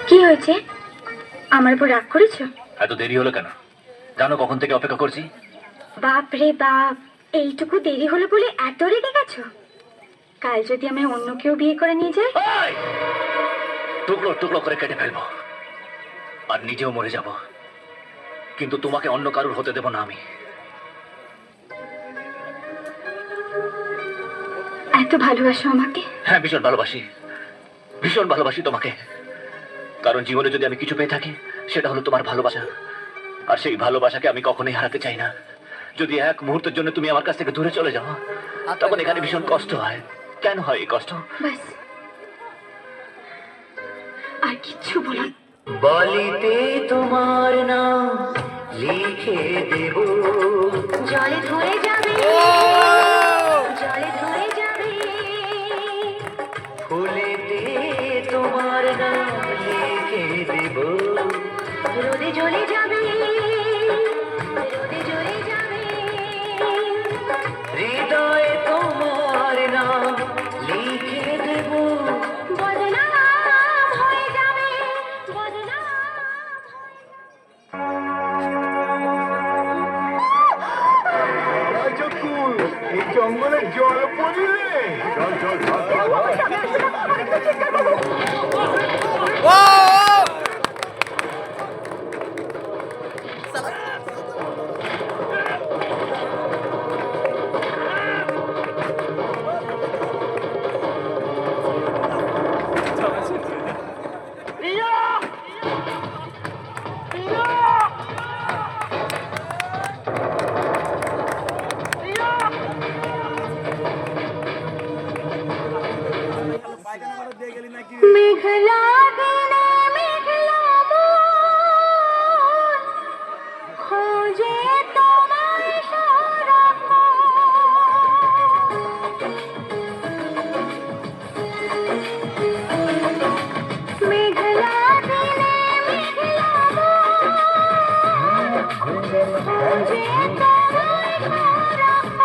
কি হয়েছে? আমার উপর রাগ করেছো? এত দেরি হলো কেন? জানো কখন থেকে অপেক্ষা করছি? বাপ রে বাপ, এইটুকু দেরি হলো বলে এত রেগে গেছো? কাল যদি আমি অন্য কেউ বিয়ে করে নিয়ে যাই? টুকরো টুকরো করে কেটে ফেলবো আর নিজেও মরে যাব, কিন্তু তোমাকে অন্য কারোর হতে দেব না আমি। এত ভালোবাসো আমাকে? হ্যাঁ, ভীষণ ভালোবাসি, ভীষণ ভালোবাসি তোমাকে। কারণ জীবনে যদি আমি কিছু পেয়ে থাকি সেটা হলো তোমার ভালোবাসা, আর সেই ভালোবাসাকে আমি কখনোই হারাতে চাই না। যদি এক মুহূর্তের জন্য তুমি আমার কাছ থেকে দূরে চলে যাও, তখন এখানে ভীষণ কষ্ট হয়। কেন হয় এই কষ্ট? বাস, আর কিচ্ছু বলো। বালিতে তোমার নাম লিখে দেব, জলে ধরে যাবে, জলে ধরে যাবে, ফুলেতে তোমার নাম লিখে দেব, রোদে জ্বলে যাবে, রোদে জ্বলে যাবে, হৃদয়ে তোমার নাম লিখে দেব। বদনাম হয়ে যাবে, বদনাম। এই জঙ্গলে জল পড়িলে চল চল চল মেঘলা দিনে মেঘলা মন খোঁজে তোমায় সারাক্ষণ। মেঘলা দিনে মেঘলা মন খোঁজে তোমায় সারাক্ষণ।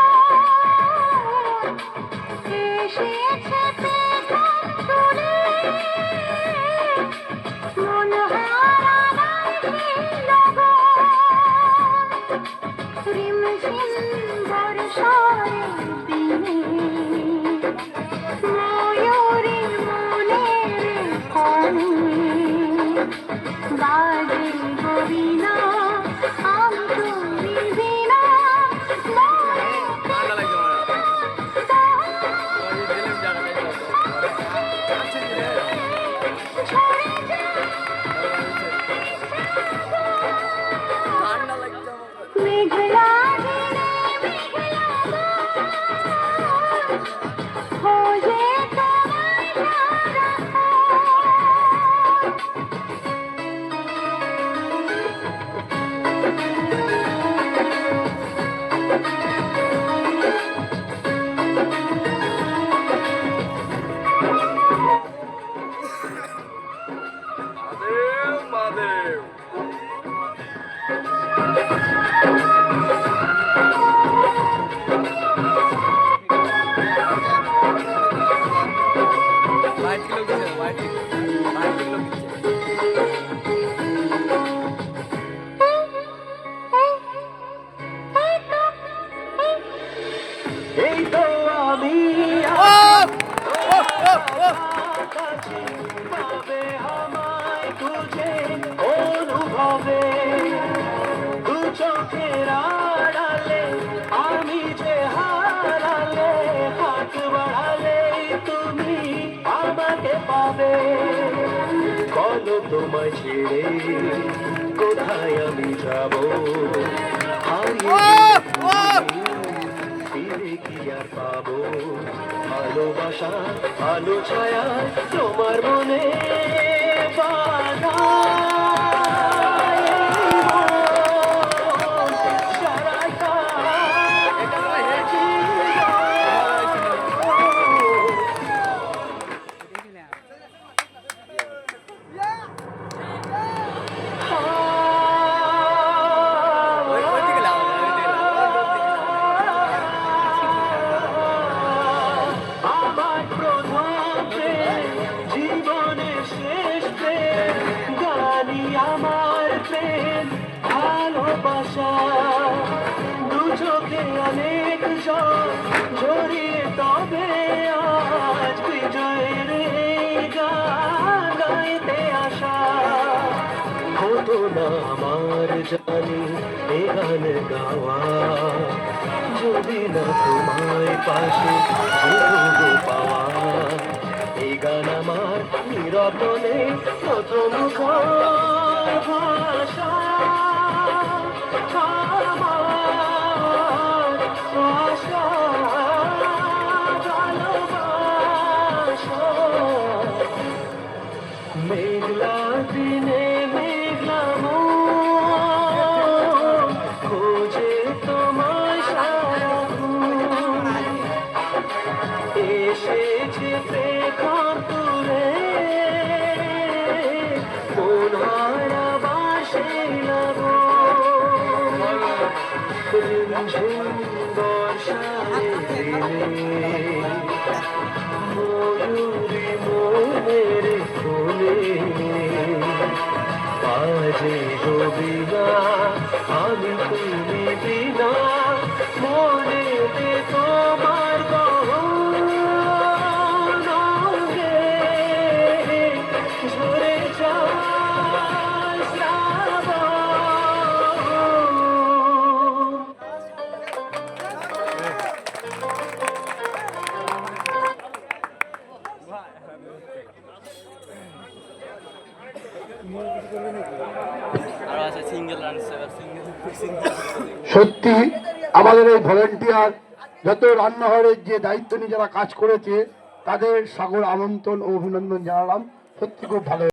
এসেছে পেখম তুলে মন হারানোর লগন। রিমঝিম বর্ষার দিনে ময়ূরীর মনের ক্ষণে বাজে গরিনা আমি বিনা মেঘলা দিনে মেঘলা মন খোঁজে তোমায় সারাক্ষণ। এই তো আমি কাছে পাবে আমায় তুঝে অনুভবে, দু চোখের আড়ালে আমি যে হারালে, হাত বাড়ালে তুমি আমাকে পাবে। বলো তোমায় ছেড়ে কোথায় আমি যাব, ফিরে কি আর পাবো ভালোবাসা আলো ছায়া তোমার মনে বাধা। না আমার জানি এ গান গাওয়া, যদি না তোমায় পাশে যেটুকু পাওয়া। এই গান আমার নিরবনে প্রথম ভাষা, আমার আশা ভালোবাসা। মেঘলা দিনে মেঘলা মন খোঁজে তোমায় সারাক্ষণ, এসেছে প্রেম তুলে মন হারাবার সেই লাগন। রিমঝিম বর্ষায় দিনে ময়ূরী মনের কোলে বাজে রবিনা, আমি তুমি বিনা মনেতে তোমার গহনাকে ঝরে যায় শ্রাবণ। আরো আছে সিঙ্গেল রান সিঙ্গেল সত্যি আমাদের এই ভলেন্টিয়ার যত রান্নাঘরের যে দায়িত্ব নিয়ে যারা কাজ করেছে তাদের সাগর আমন্ত্রণ ও অভিনন্দন জানালাম। সত্যি খুব ভালো।